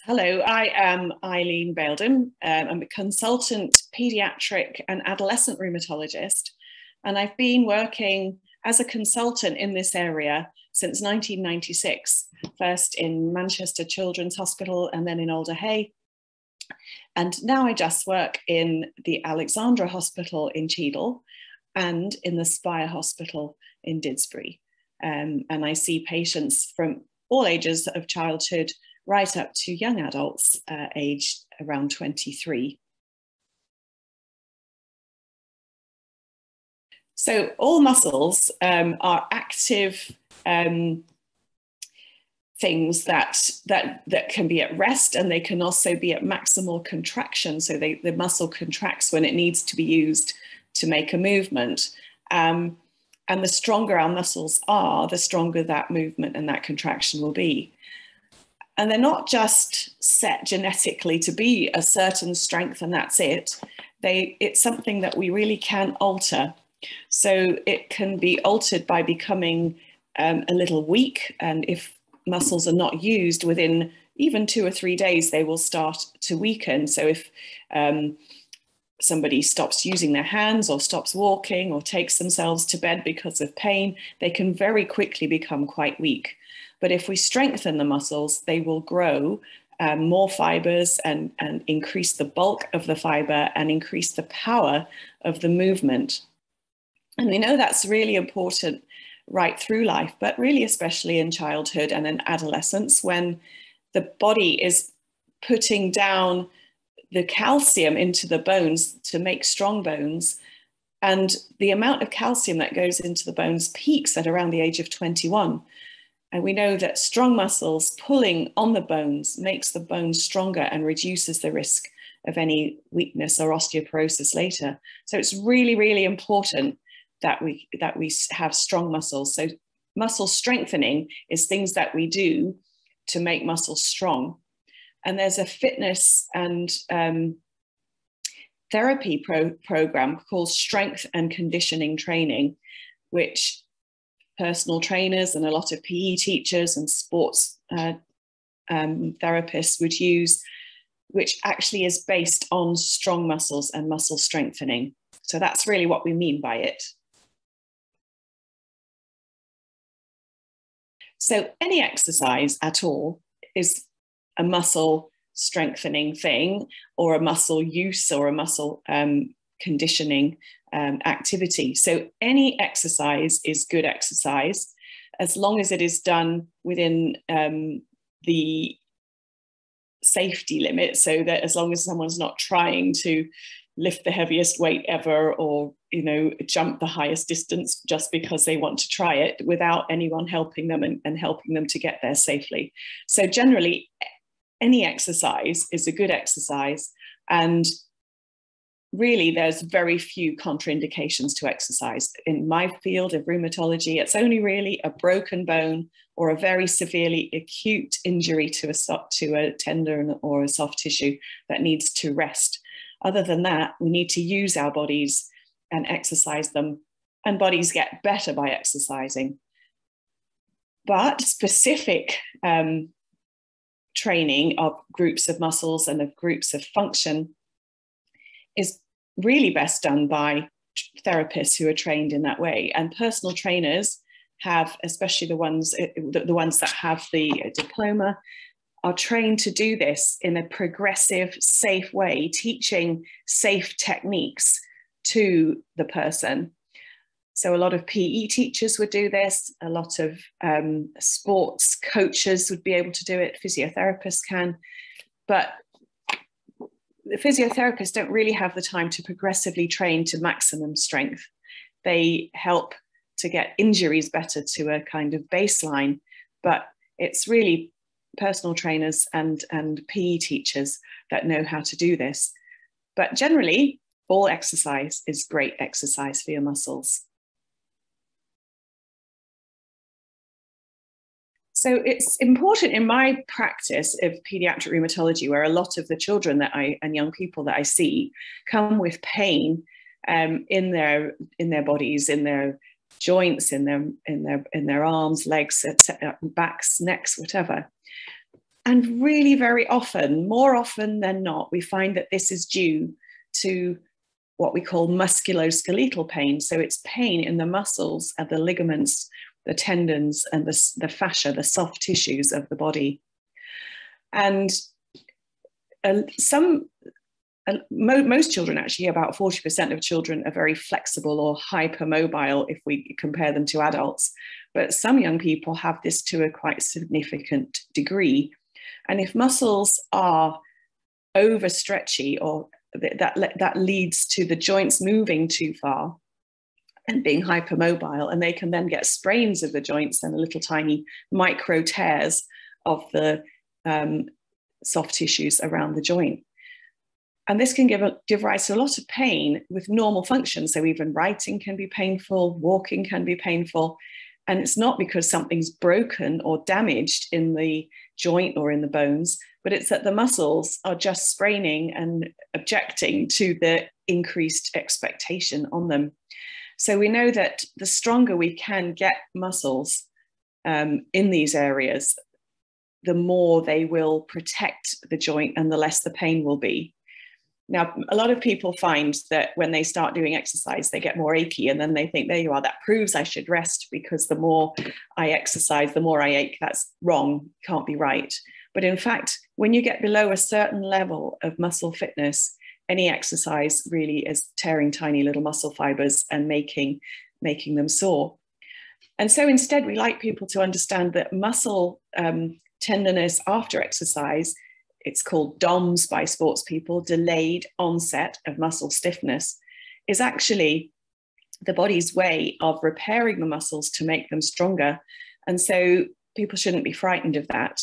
Hello, I am Eileen Baildam. I'm a consultant paediatric and adolescent rheumatologist, and I've been working as a consultant in this area since 1996, first in Manchester Children's Hospital and then in Alder Hey. And now I just work in the Alexandra Hospital in Cheadle and in the Spire Hospital in Didsbury. And I see patients from all ages of childhood right up to young adults aged around 23. So all muscles are active things that can be at rest, and they can also be at maximal contraction. So the muscle contracts when it needs to be used to make a movement. And the stronger our muscles are, the stronger that movement and that contraction will be. And they're not just set genetically to be a certain strength and that's it. It's something that we really can alter. So it can be altered by becoming a little weak. And if muscles are not used within even 2 or 3 days, they will start to weaken. So if somebody stops using their hands or stops walking or takes themselves to bed because of pain, they can very quickly become quite weak. But if we strengthen the muscles, they will grow more fibers and increase the bulk of the fiber and increase the power of the movement. And we know that's really important right through life, but really especially in childhood and in adolescence, when the body is putting down the calcium into the bones to make strong bones. And the amount of calcium that goes into the bones peaks at around the age of 21. And we know that strong muscles pulling on the bones makes the bones stronger and reduces the risk of any weakness or osteoporosis later. So it's really, really important that we have strong muscles. So muscle strengthening is things that we do to make muscles strong. And there's a fitness and therapy program called Strength and Conditioning Training, which personal trainers and a lot of PE teachers and sports therapists would use, which actually is based on strong muscles and muscle strengthening. So that's really what we mean by it. So any exercise at all is a muscle strengthening thing, or a muscle use, or a muscle conditioning activity. So any exercise is good exercise, as long as it is done within the safety limit, so that as long as someone's not trying to lift the heaviest weight ever, or jump the highest distance just because they want to try it, without anyone helping them and helping them to get there safely. So generally, any exercise is a good exercise, and really there's very few contraindications to exercise. In my field of rheumatology, it's only really a broken bone or a very severely acute injury to a tendon or a soft tissue that needs to rest. Other than that, we need to use our bodies and exercise them, and bodies get better by exercising. But specific training of groups of muscles and of groups of function is really best done by therapists who are trained in that way. And personal trainers have, especially the ones that have the diploma, are trained to do this in a progressive, safe way, teaching safe techniques to the person. So a lot of PE teachers would do this, a lot of sports coaches would be able to do it, physiotherapists can, but the physiotherapists don't really have the time to progressively train to maximum strength. They help to get injuries better to a kind of baseline, but it's really personal trainers and PE teachers that know how to do this. But generally, all exercise is great exercise for your muscles. So it's important in my practice of pediatric rheumatology, where a lot of the children and young people that I see come with pain in their bodies, in their joints, in their arms, legs, backs, necks, whatever. And really very often, more often than not, we find that this is due to what we call musculoskeletal pain. So it's pain in the muscles and the ligaments, the tendons, and the fascia, the soft tissues of the body. And most children, actually, about 40% of children are very flexible or hypermobile if we compare them to adults. But some young people have this to a quite significant degree. And if muscles are overstretchy, or that leads to the joints moving too far and being hypermobile, and they can then get sprains of the joints and little tiny micro tears of the soft tissues around the joint. And this can give rise to a lot of pain with normal function. So even writing can be painful, walking can be painful. And it's not because something's broken or damaged in the joint or in the bones, but it's that the muscles are just spraining and objecting to the increased expectation on them. So we know that the stronger we can get muscles in these areas, the more they will protect the joint and the less the pain will be. Now, a lot of people find that when they start doing exercise, they get more achy, and then they think, there you are, that proves I should rest because the more I exercise, the more I ache. That's wrong, can't be right. But in fact, when you get below a certain level of muscle fitness, any exercise really is tearing tiny little muscle fibers and making them sore. And so instead, we like people to understand that muscle tenderness after exercise, it's called DOMS by sports people, delayed onset of muscle stiffness, is actually the body's way of repairing the muscles to make them stronger. And so people shouldn't be frightened of that.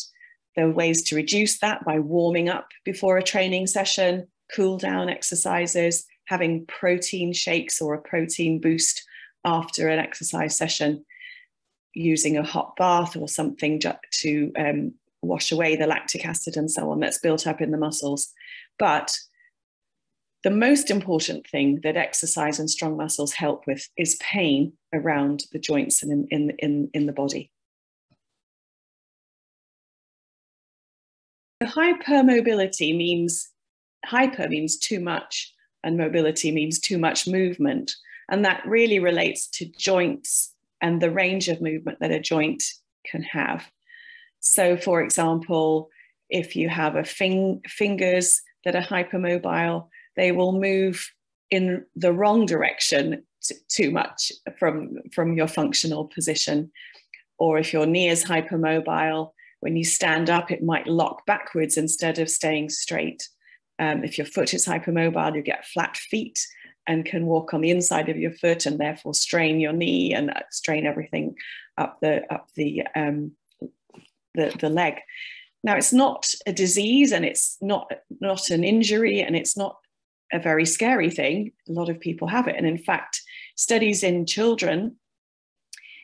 There are ways to reduce that by warming up before a training session, cool down exercises, having protein shakes or a protein boost after an exercise session, using a hot bath or something to wash away the lactic acid and so on that's built up in the muscles. But the most important thing that exercise and strong muscles help with is pain around the joints and in the body. Hypermobility means, hyper means too much, and mobility means too much movement. And that really relates to joints and the range of movement that a joint can have. So for example, if you have fingers that are hypermobile, they will move in the wrong direction too much from your functional position. Or if your knee is hypermobile, when you stand up, it might lock backwards instead of staying straight. If your foot is hypermobile, you get flat feet and can walk on the inside of your foot and therefore strain your knee and strain everything up the leg. Now, it's not a disease and it's not an injury and it's not a very scary thing. A lot of people have it. And in fact, studies in children,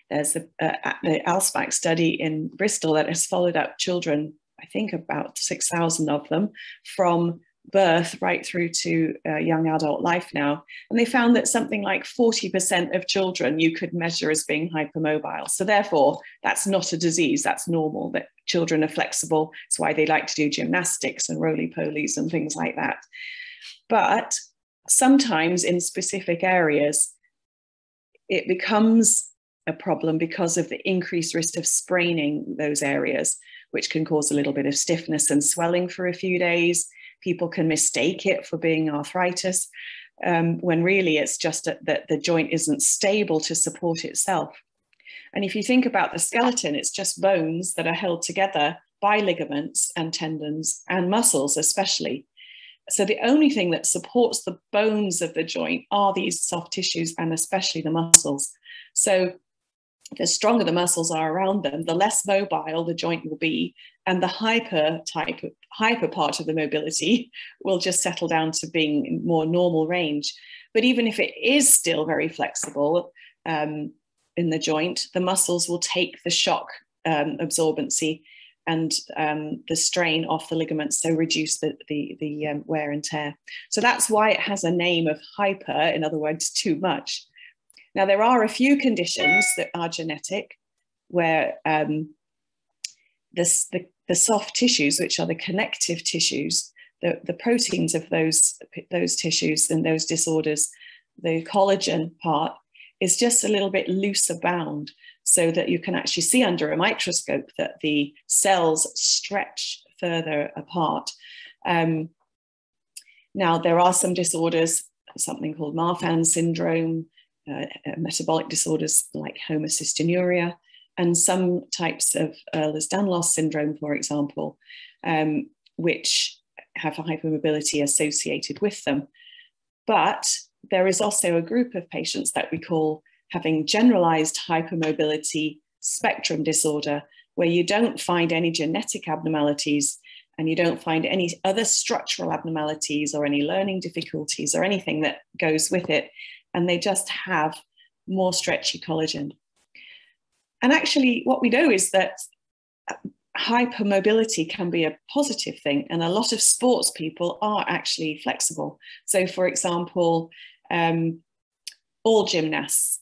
there's the ALSPAC study in Bristol that has followed up children, I think about 6,000 of them, from birth right through to young adult life now. And they found that something like 40% of children you could measure as being hypermobile. So therefore, that's not a disease, that's normal, that children are flexible. It's why they like to do gymnastics and roly-polies and things like that. But sometimes in specific areas, it becomes a problem because of the increased risk of spraining those areas, which can cause a little bit of stiffness and swelling for a few days. People can mistake it for being arthritis, when really it's just that the joint isn't stable to support itself. And if you think about the skeleton, it's just bones that are held together by ligaments and tendons and muscles especially. So the only thing that supports the bones of the joint are these soft tissues and especially the muscles. So the stronger the muscles are around them, the less mobile the joint will be, and the hyper part of the mobility will just settle down to being in more normal range. But even if it is still very flexible in the joint, the muscles will take the shock absorbency and the strain off the ligaments, so reduce the wear and tear. So that's why it has a name of hyper, in other words, too much. Now, there are a few conditions that are genetic where the soft tissues, which are the connective tissues, the proteins of those tissues and those disorders, the collagen part is just a little bit looser bound, so that you can actually see under a microscope that the cells stretch further apart. Now, there are some disorders, something called Marfan syndrome, metabolic disorders like homocystinuria, and some types of Ehlers-Danlos syndrome, for example, which have hypermobility associated with them. But there is also a group of patients that we call having generalized hypermobility spectrum disorder, where you don't find any genetic abnormalities and you don't find any other structural abnormalities or any learning difficulties or anything that goes with it. And they just have more stretchy collagen. And actually, what we know is that hypermobility can be a positive thing. And a lot of sports people are actually flexible. So for example, all gymnasts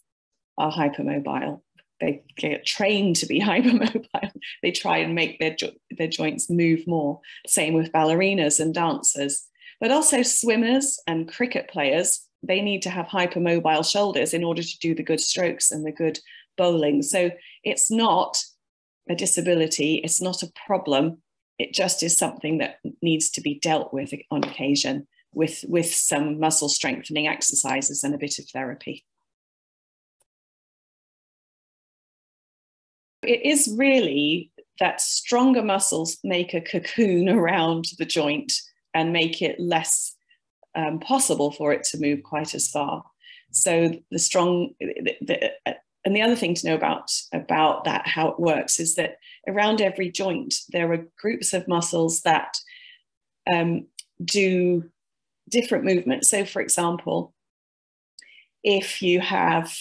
are hypermobile. They get trained to be hypermobile. They try and make their joints move more. Same with ballerinas and dancers. But also swimmers and cricket players, they need to have hypermobile shoulders in order to do the good strokes and the good bowling. So it's not a disability, it's not a problem. It just is something that needs to be dealt with on occasion with some muscle strengthening exercises and a bit of therapy. It is really that stronger muscles make a cocoon around the joint and make it less possible for it to move quite as far. So and the other thing to know about that, how it works, is that around every joint, there are groups of muscles that do different movements. So for example, if you have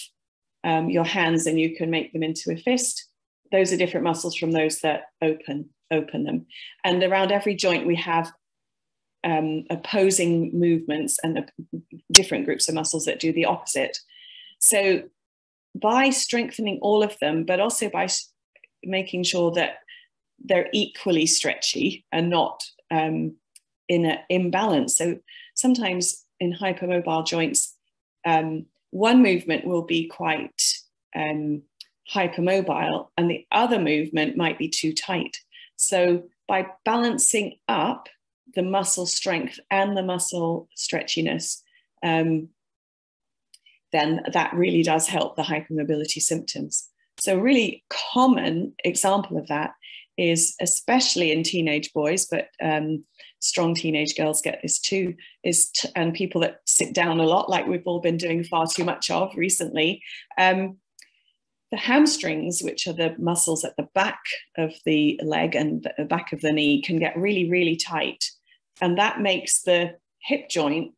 your hands and you can make them into a fist, those are different muscles from those that open them. And around every joint, we have opposing movements and different groups of muscles that do the opposite. So by strengthening all of them, but also by making sure that they're equally stretchy and not in an imbalance. So sometimes in hypermobile joints, one movement will be quite hypermobile and the other movement might be too tight. So by balancing up the muscle strength and the muscle stretchiness, then that really does help the hypermobility symptoms. So a really common example of that is, especially in teenage boys, but strong teenage girls get this too, and people that sit down a lot, like we've all been doing far too much of recently. The hamstrings, which are the muscles at the back of the leg and the back of the knee, can get really, really tight. And that makes the hip joint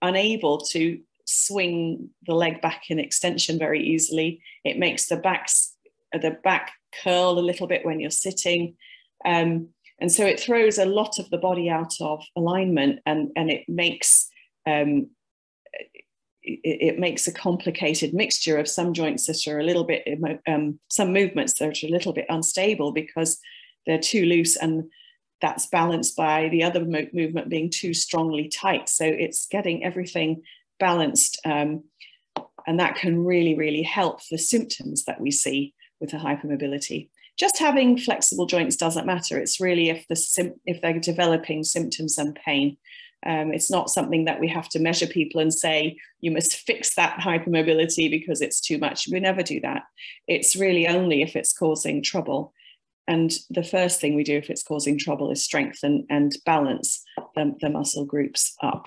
unable to swing the leg back in extension very easily. It makes the back curl a little bit when you're sitting. And so it throws a lot of the body out of alignment, and it makes a complicated mixture of some joints that are a little bit, some movements that are a little bit unstable because they're too loose, and that's balanced by the other movement being too strongly tight. So it's getting everything balanced, and that can really, really help the symptoms that we see with the hypermobility. Just having flexible joints doesn't matter. It's really if they're developing symptoms and pain. It's not something that we have to measure people and say, you must fix that hypermobility because it's too much. We never do that. It's really only if it's causing trouble. And the first thing we do if it's causing trouble is strengthen and balance the muscle groups up.